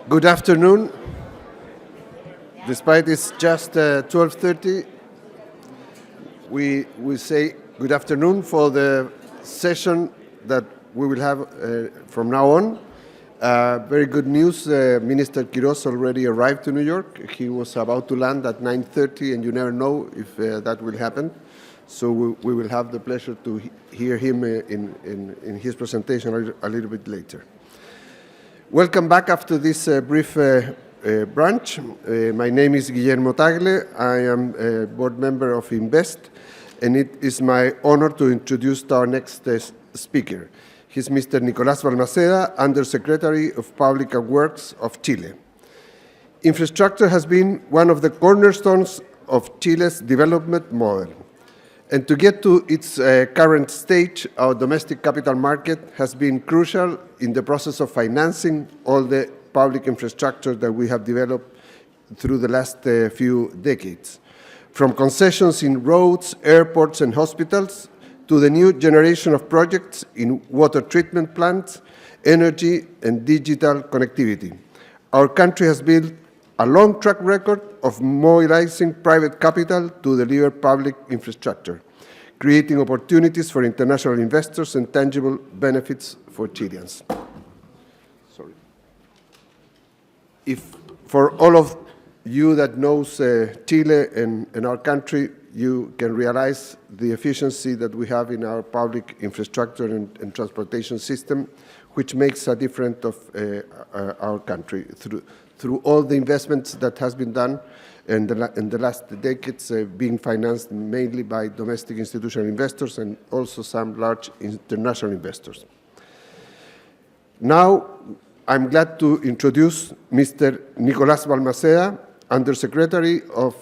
Good afternoon. Despite it's just 12:30, we say good afternoon for the session that we will have from now on. Very good news, Minister Quiroz already arrived to New York. He was about to land at 9:30, and you never know if that will happen. So we will have the pleasure to hear him in his presentation a little bit later. Welcome back after this brief branch. My name is Guillermo Tagle. I am a board member of Invest, and it is my honor to introduce our next speaker. He's Mr. Nicolás Balmaceda, Undersecretary of Public Works of Chile. Infrastructure has been one of the cornerstones of Chile's development model. And to get to its current stage, our domestic capital market has been crucial in the process of financing all the public infrastructure that we have developed through the last few decades. From concessions in roads, airports, and hospitals, to the new generation of projects in water treatment plants, energy, and digital connectivity. Our country has built a long track record of mobilizing private capital to deliver public infrastructure, creating opportunities for international investors and tangible benefits for Chileans. If for all of you that knows Chile and our country, you can realize the efficiency that we have in our public infrastructure and transportation system, which makes a difference of our country through all the investments that has been done in the last decades, being financed mainly by domestic institutional investors and also some large international investors. Now, I'm glad to introduce Mr. Nicolás Balmaceda, Undersecretary of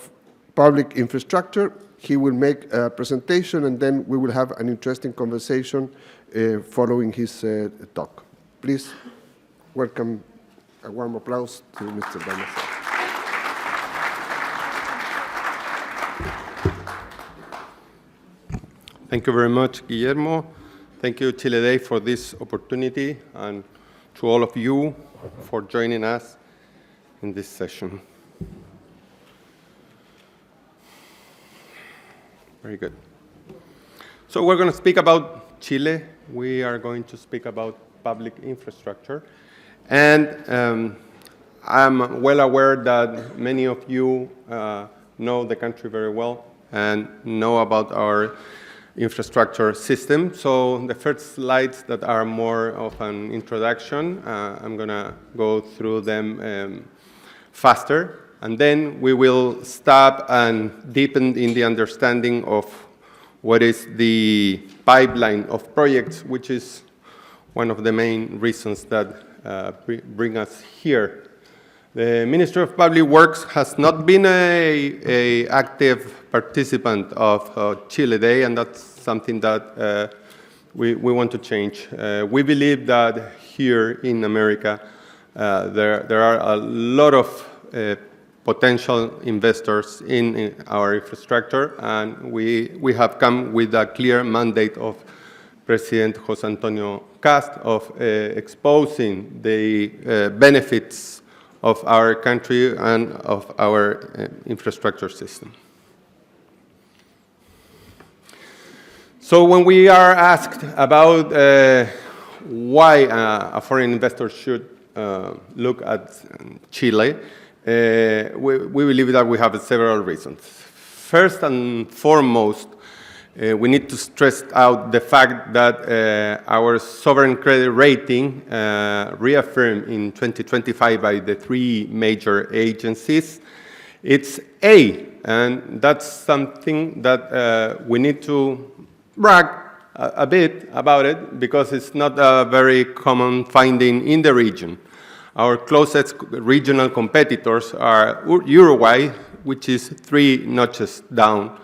Public Infrastructure. He will make a presentation, and then we will have an interesting conversation following his talk. Please welcome a warm applause to Mr. Balmaceda. Thank you very much, Guillermo. Thank you, Chile Day, for this opportunity, and to all of you for joining us in this session. Very good. So we're going to speak about Chile. We are going to speak about public infrastructure. And I'm well aware that many of you know the country very well and know about our infrastructure system. So the first slides that are more of an introduction, I'm going to go through them faster. And then we will stop and deepen in the understanding of what is the pipeline of projects, which is one of the main reasons that bring us here. The Ministry of Public Works has not been an active participant of Chile Day, and that's something that we want to change. We believe that here in America, there are a lot of potential investors in our infrastructure, and we have come with a clear mandate of President José Antonio Cast of exposing the benefits of our country and of our infrastructure system. So when we are asked about why a foreign investor should look at Chile, we believe that we have several reasons. First and foremost, we need to stress out the fact that our sovereign credit rating, reaffirmed in 2025 by the three major agencies, it's A, and that's something that we need to brag a bit about it because it's not a very common finding in the region. Our closest regional competitors are Uruguay, which is 3 notches down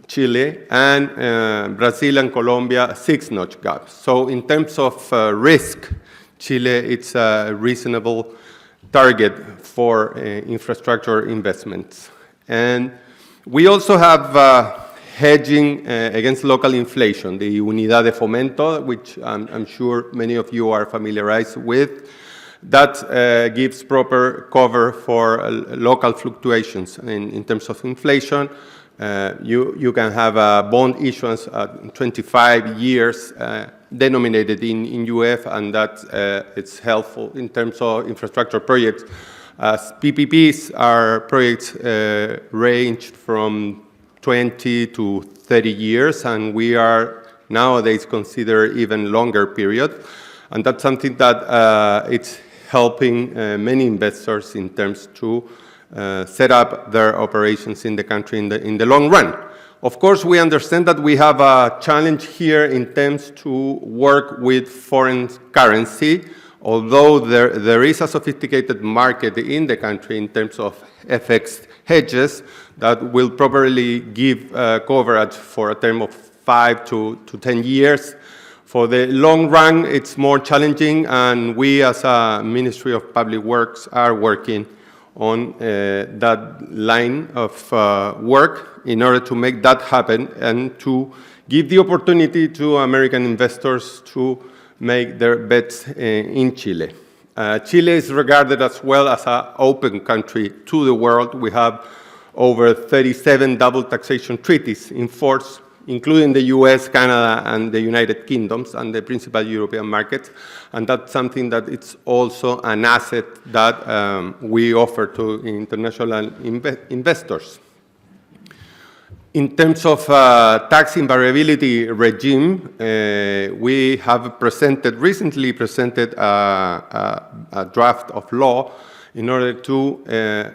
Chile, and Brazil and Colombia, 6-notch gap. So in terms of risk, Chile, it's a reasonable target for infrastructure investments. And we also have hedging against local inflation, the Unidad de Fomento, which I'm sure many of you are familiarized with. that gives proper cover for local fluctuations in terms of inflation. You can have a bond issuance at 25 years denominated in UF, and that it's helpful in terms of infrastructure projects. As PPPs are projects ranged from 20 to 30 years, and we are nowadays consider even longer period. And that's something that it's helping many investors in terms to set up their operations in the country in the long run. Of course, we understand that we have a challenge here in terms to work with foreign currency, although there is a sophisticated market in the country in terms of FX hedges that will probably give coverage for a term of 5 to 10 years. For the long run, it's more challenging, and we as a Ministry of Public Works are working on that line of work in order to make that happen and to give the opportunity to American investors to make their bets in Chile. Chile is regarded as well as an open country to the world. We have over 37 double taxation treaties in force, including the US, Canada, and the United Kingdoms, and the principal European markets. And that's something that it's also an asset that we offer to international investors. In terms of tax invariability regime, we have recently presented a draft of law in order to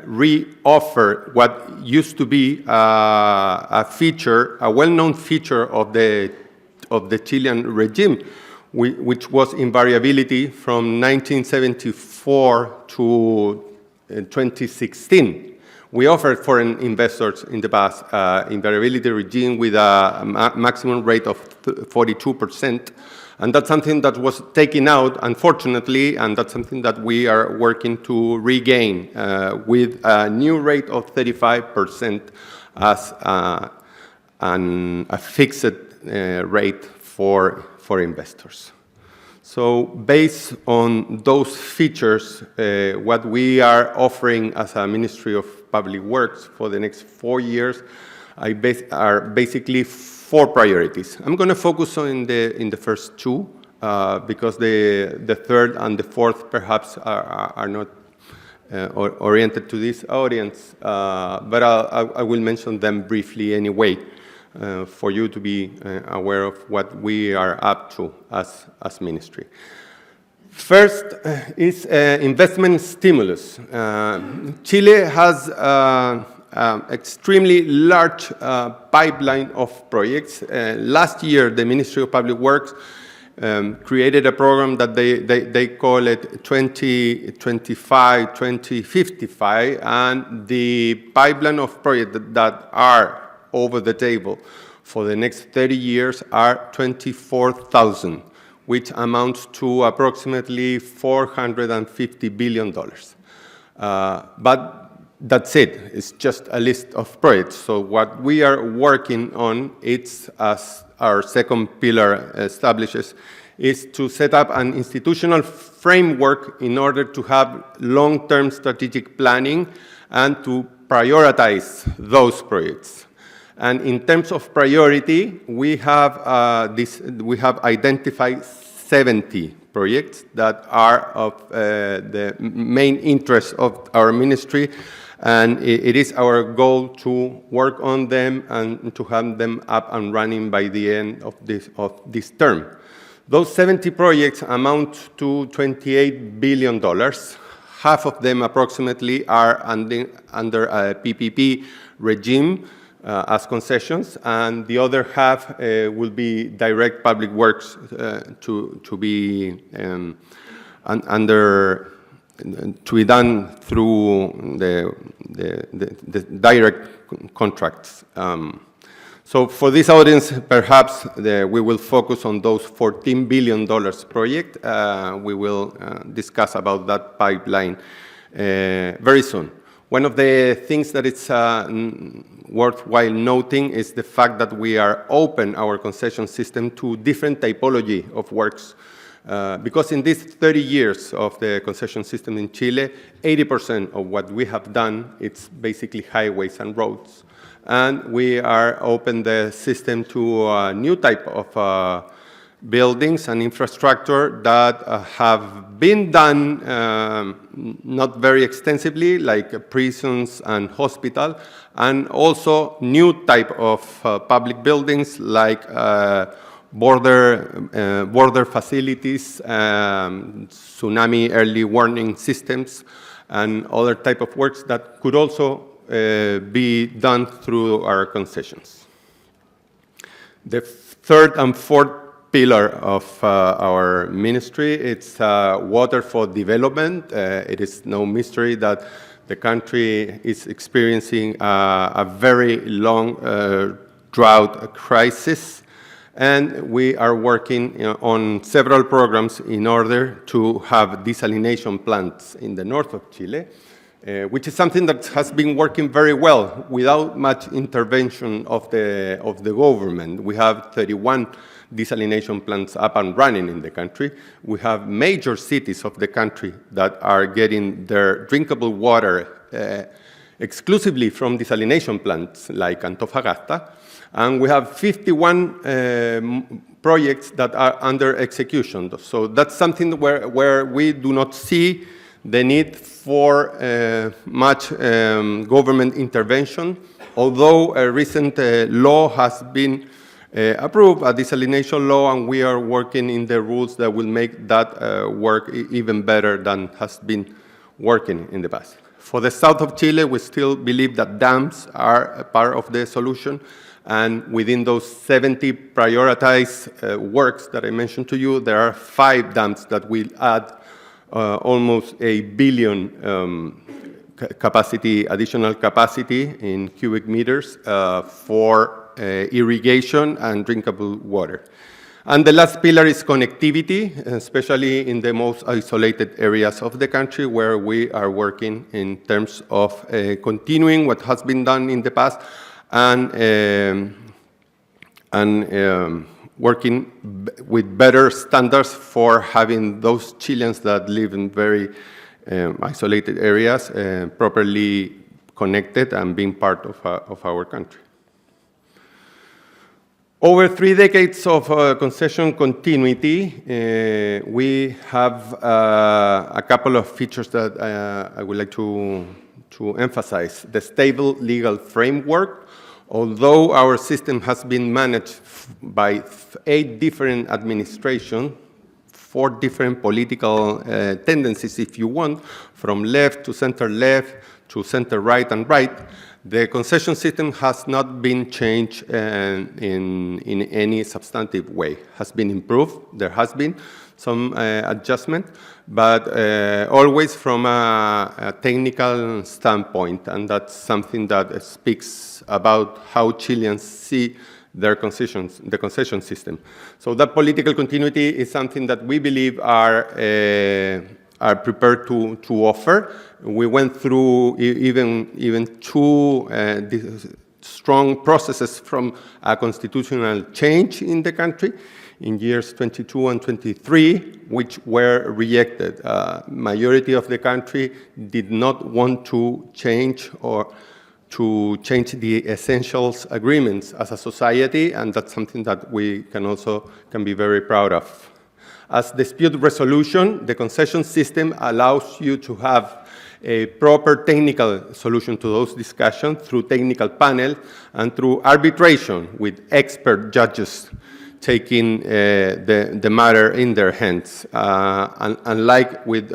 re-offer what used to be a well-known feature of the Chilean regime, which was invariability from 1974 to 2016. We offered foreign investors in the past invariability regime with a maximum rate of 42%. And that's something that was taken out, unfortunately, and that's something that we are working to regain with a new rate of 35% as a fixed rate for investors. So based on those features, what we are offering as a Ministry of Public Works for the next 4 years are basically 4 priorities. I'm going to focus on in the first 2 because the third and the fourth perhaps are not oriented to this audience, but I will mention them briefly anyway for you to be aware of what we are up to as ministry. First is investment stimulus. Chile has extremely large pipeline of projects. Last year, the Ministry of Public Works created a program that they call it 2025, 2055, and the pipeline of projects that are over the table for the next 30 years are 24,000, which amounts to approximately $450 billion. But that's it. It's just a list of projects. So what we are working on, it's as our second pillar establishes, is to set up an institutional framework in order to have long-term strategic planning and to prioritize those projects. And in terms of priority, we have identified 70 projects that are of the main interest of our ministry, and it is our goal to work on them and to have them up and running by the end of this term. Those 70 projects amount to $28 billion. Half of them approximately are under a PPP regime as concessions, and the other half will be direct public works to be to be done through the direct contracts. So for this audience, perhaps we will focus on those $14 billion project. We will discuss about that pipeline very soon. One of the things that it's worthwhile noting is the fact that we are open our concession system to different typology of works. Because in these 30 years of the concession system in Chile, 80% of what we have done, it's basically highways and roads. And we are open the system to a new type of buildings and infrastructure that have been done not very extensively, like prisons and hospital, and also new type of public buildings like border facilities, tsunami early warning systems, and other type of works that could also be done through our concessions. The third and fourth pillar of our ministry, it's water for development. It is no mystery that the country is experiencing a very long drought crisis, and we are working on several programs in order to have desalination plants in the north of Chile, which is something that has been working very well without much intervention of the government. We have 31 desalination plants up and running in the country. We have major cities of the country that are getting their drinkable water exclusively from desalination plants like Antofagasta. And we have 51 projects that are under execution. So that's something where we do not see the need for much government intervention, although a recent law has been approved, a desalination law, and we are working in the rules that will make that work even better than has been working in the past. For the south of Chile, we still believe that dams are a part of the solution, and within those 70 prioritized works that I mentioned to you, there are 5 dams that will add almost 1 billion additional capacity in cubic meters for irrigation and drinkable water. And the last pillar is connectivity, especially in the most isolated areas of the country where we are working in terms of continuing what has been done in the past and working with better standards for having those Chileans that live in very isolated areas properly connected and being part of our country. Over 3 decades of concession continuity, we have a couple of features that I would like to emphasize. The stable legal framework. Although our system has been managed by 8 different administrations, 4 different political tendencies, if you want, from left to center right and right, the concession system has not been changed in any substantive way. Has been improved. There has been some adjustment, but always from a technical standpoint, and that's something that speaks about how Chileans see their concessions, the concession system. So that political continuity is something that we believe are prepared to offer. We went through even 2 strong processes from a constitutional change in the country in years 22 and 23, which were rejected. Majority of the country did not want to change or to change the essentials agreements as a society, and that's something that we can be very proud of. As dispute resolution, the concession system allows you to have a proper technical solution to those discussions through technical panel and through arbitration with expert judges taking the matter in their hands. Unlike with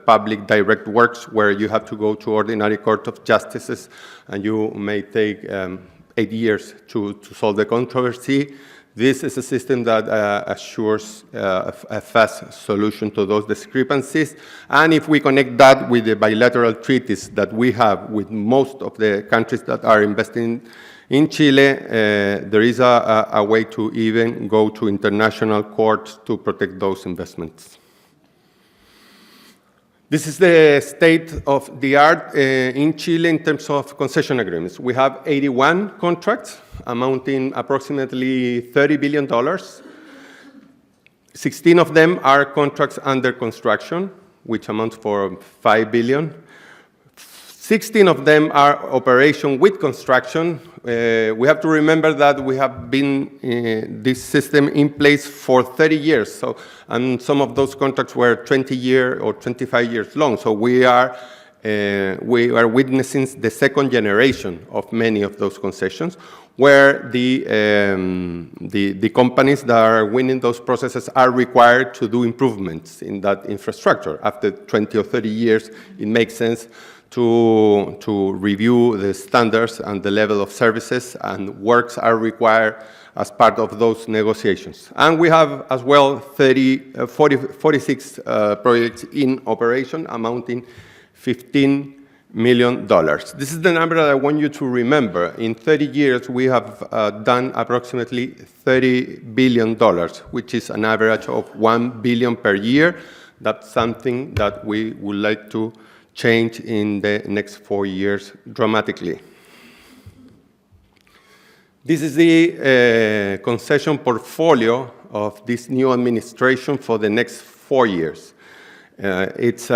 public direct works where you have to go to ordinary court of justices and you may take 8 years to solve the controversy, this is a system that assures a fast solution to those discrepancies. And if we connect that with the bilateral treaties that we have with most of the countries that are investing in Chile, there is a way to even go to international courts to protect those investments. This is the state of the art in Chile in terms of concession agreements. We have 81 contracts amounting approximately $30 billion. 16 of them are contracts under construction, which amounts for 5 billion. 16 of them are operation with construction. We have to remember that we have been this system in place for 30 years. And some of those contracts were 20-year or 25 years long. So we are witnessing the second generation of many of those concessions, where the companies that are winning those processes are required to do improvements in that infrastructure. After 20 or 30 years, it makes sense to review the standards and the level of services, and works are required as part of those negotiations. And we have as well 46 projects in operation amounting $15 million. This is the number that I want you to remember. In 30 years, we have done approximately $30 billion, which is an average of $1 billion per year. That's something that we would like to change in the next 4 years dramatically. This is the concession portfolio of this new administration for the next 4 years. It's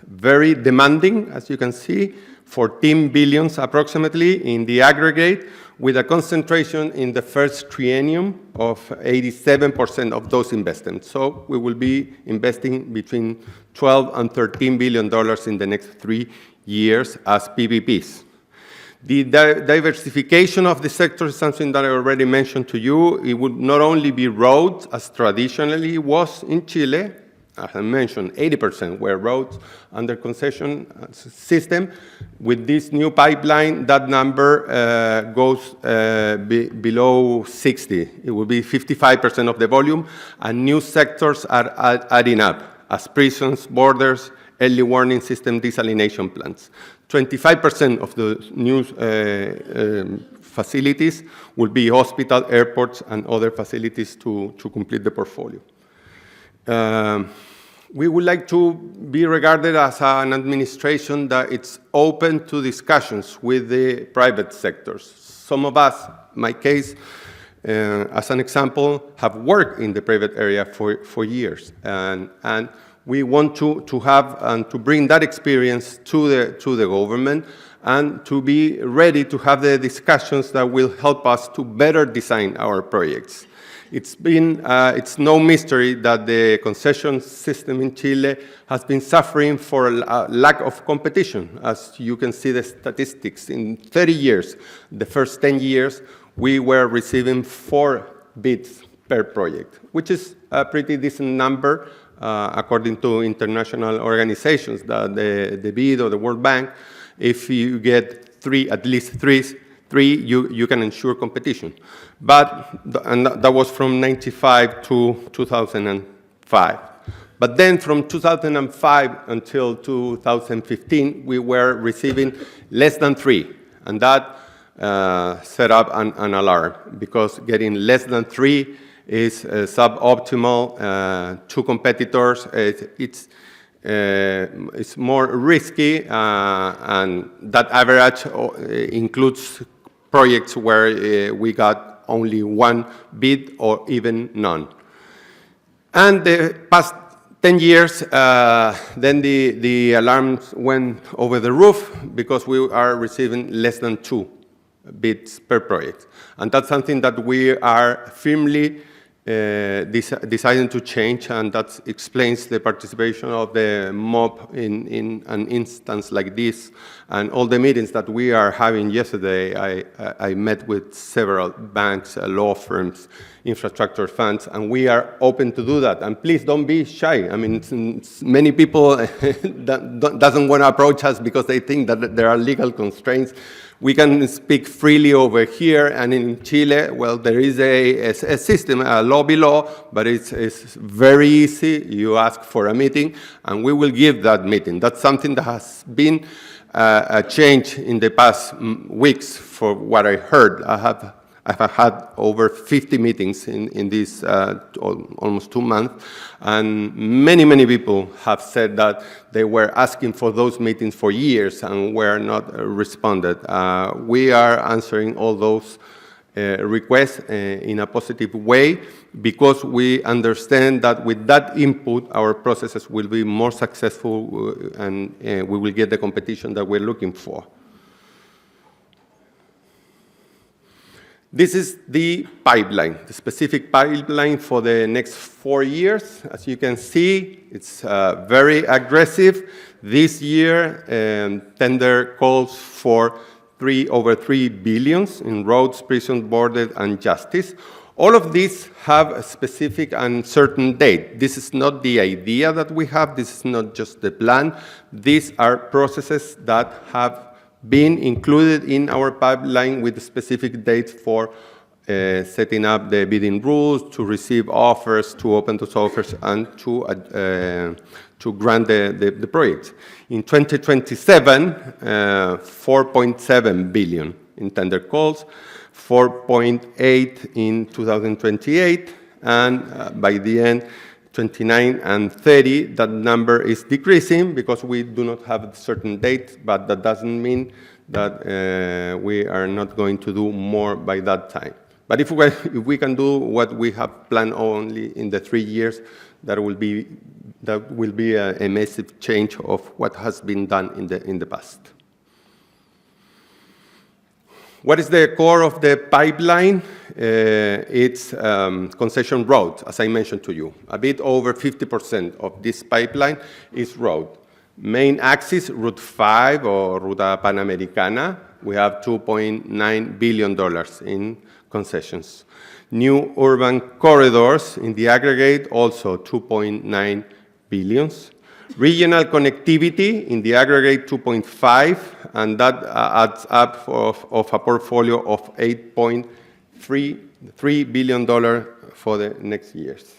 very demanding, as you can see, 14 billion approximately in the aggregate, with a concentration in the first triennium of 87% of those investments. So we will be investing between 12 and $13 billion in the next 3 years as PPPs. The diversification of the sector is something that I already mentioned to you. It would not only be roads, as traditionally was in Chile. As I mentioned, 80% were roads under concession system. With this new pipeline, that number goes below 60. It will be 55% of the volume, and new sectors are adding up, as prisons, borders, early warning system, desalination plants. 25% of the new facilities will be hospital, airports, and other facilities to complete the portfolio. We would like to be regarded as an administration that it's open to discussions with the private sectors. Some of us, my case, as an example, have worked in the private area for years. And we want to have and to bring that experience to the government, and to be ready to have the discussions that will help us to better design our projects. It's no mystery that the concession system in Chile has been suffering for a lack of competition. As you can see the statistics, in 30 years, the first 10 years, we were receiving 4 bids per project, which is a pretty decent number according to international organizations, the BID or the World Bank. If you get 3, at least 3, you can ensure competition. And that was from 95 to 2005. But then from 2005 until 2015, we were receiving less than 3. And that set up an alarm, because getting less than 3 is suboptimal. 2 competitors, it's more risky, and that average includes projects where we got only 1 bid or even none. And the past 10 years, then the alarms went over the roof, because we are receiving less than 2 bids per project. And that's something that we are firmly deciding to change, and that explains the participation of the mob in an instance like this, and all the meetings that we are having. Yesterday, I met with several banks, law firms, infrastructure funds, and we are open to do that. And please don't be shy. I mean, many people doesn't want to approach us because they think that there are legal constraints. We can speak freely over here, and in Chile, well, there is a system, a lobby law, but it's very easy. You ask for a meeting, and we will give that meeting. That's something that has been a change in the past weeks, for what I heard. I've had over 50 meetings in this almost 2 months, and many people have said that they were asking for those meetings for years and were not responded. We are answering all those request in a positive way, because we understand that with that input, our processes will be more successful and we will get the competition that we're looking for. This is the pipeline, the specific pipeline for the next 4 years. As you can see, it's very aggressive. This year, tender calls for over 3 billion in roads, prison, border, and justice. All of these have a specific and certain date. This is not the idea that we have. This is not just the plan. These are processes that have been included in our pipeline with specific dates for setting up the bidding rules, to receive offers, to open those offers, and to grant the projects. In 2027, 4.7 billion in tender calls, 4.8 in 2028, and by the end, 29 and 30, that number is decreasing because we do not have a certain date, but that doesn't mean that we are not going to do more by that time. But if we can do what we have planned only in the 3 years, that will be a massive change of what has been done in the past. What is the core of the pipeline? It's concession roads, as I mentioned to you. A bit over 50% of this pipeline is road. Main axis, Route 5 or Ruta Panamericana, we have $2.9 billion in concessions. New urban corridors, in the aggregate, also 2.9 billion. Regional connectivity, in the aggregate, 2.5, and that adds up of a portfolio of $8.3 billion for the next years.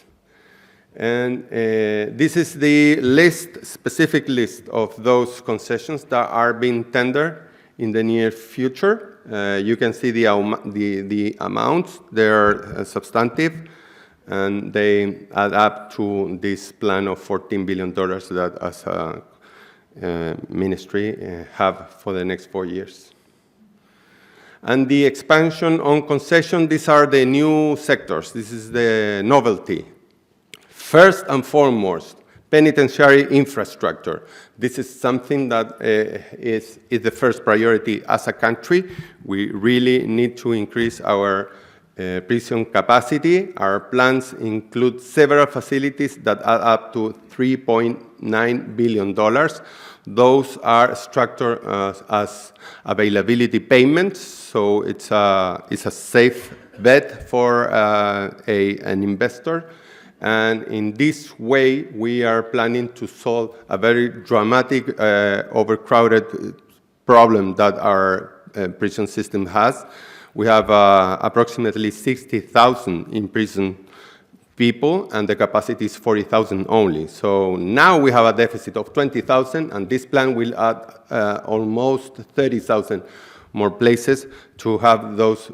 And this is the specific list of those concessions that are being tendered in the near future. You can see the amounts. They are substantive, and they add up to this plan of $14 billion that as a ministry have for the next 4 years. And the expansion on concession, these are the new sectors. This is the novelty. First and foremost, penitentiary infrastructure. This is something that is the first priority as a country. We really need to increase our prison capacity. Our plans include several facilities that add up to $3.9 billion. Those are structured as availability payments, so it's a safe bet for an investor. And in this way, we are planning to solve a very dramatic, overcrowded problem that our prison system has. We have approximately 60,000 in prison people, and the capacity is 40,000 only. So now we have a deficit of 20,000, and this plan will add almost 30,000 more places to have those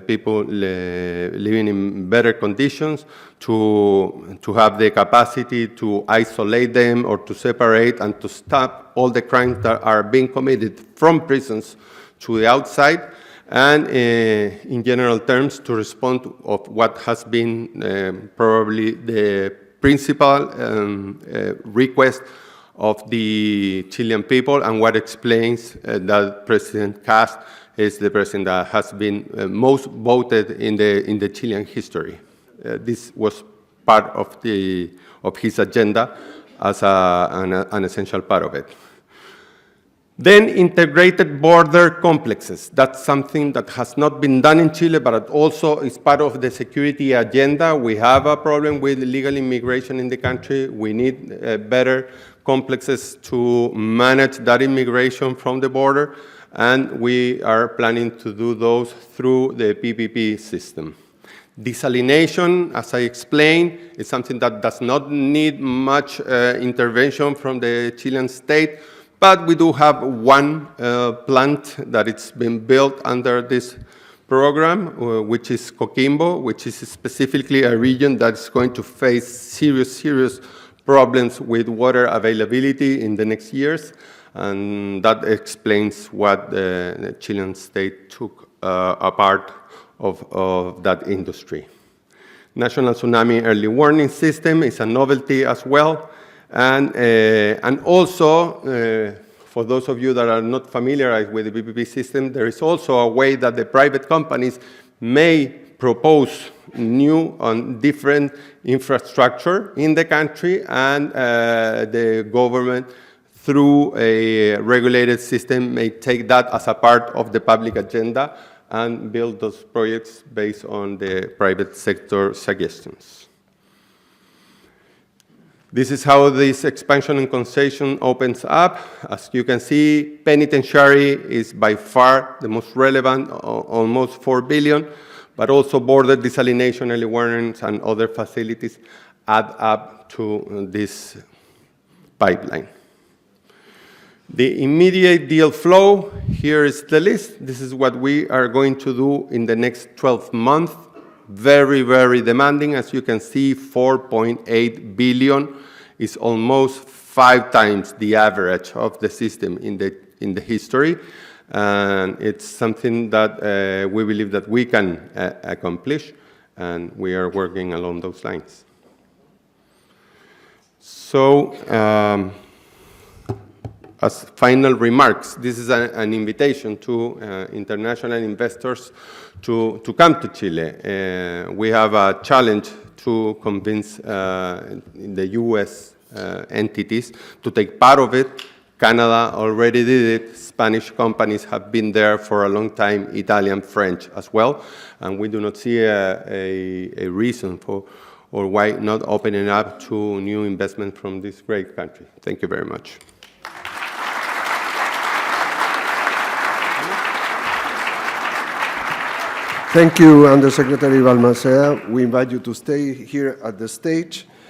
people living in better conditions, to have the capacity to isolate them or to separate and to stop all the crimes that are being committed from prisons to the outside, and in general terms to respond of what has been probably the principal request of the Chilean people, and what explains that President Kast is the president that has been most voted in the Chilean history. This was part of his agenda as an essential part of it. Then integrated border complexes. That's something that has not been done in Chile, but it also is part of the security agenda. We have a problem with illegal immigration in the country. We need better complexes to manage that immigration from the border, and we are planning to do those through the PPP system. Desalination, as I explained, is something that does not need much intervention from the Chilean state, but we do have one plant that it's been built under this program, which is Coquimbo, which is specifically a region that's going to face serious problems with water availability in the next years, and that explains what the Chilean state took a part of that industry. National Tsunami Early Warning System is a novelty as well. And also, for those of you that are not familiarized with the PPP system, there is also a way that the private companies may propose new and different infrastructure in the country, and the government, through a regulated system, may take that as a part of the public agenda and build those projects based on the private sector suggestions. This is how this expansion and concession opens up. As you can see, penitentiary is by far the most relevant, almost 4 billion, but also border desalination, early warnings, and other facilities add up to this pipeline. The immediate deal flow, here is the list. This is what we are going to do in the next 12 months. Very, very demanding. As you can see, 4.8 billion is almost 5 times the average of the system in the history. And it's something that we believe that we can accomplish, and we are working along those lines. So, as final remarks, this is an invitation to international investors to come to Chile. We have a challenge to convince the US entities to take part of it. Canada already did it. Spanish companies have been there for a long time, Italian, French as well. And we do not see a reason for or why not opening up to new investment from this great country. Thank you very much. Thank you, Undersecretary Balmaceda. We invite you to stay here at the stage.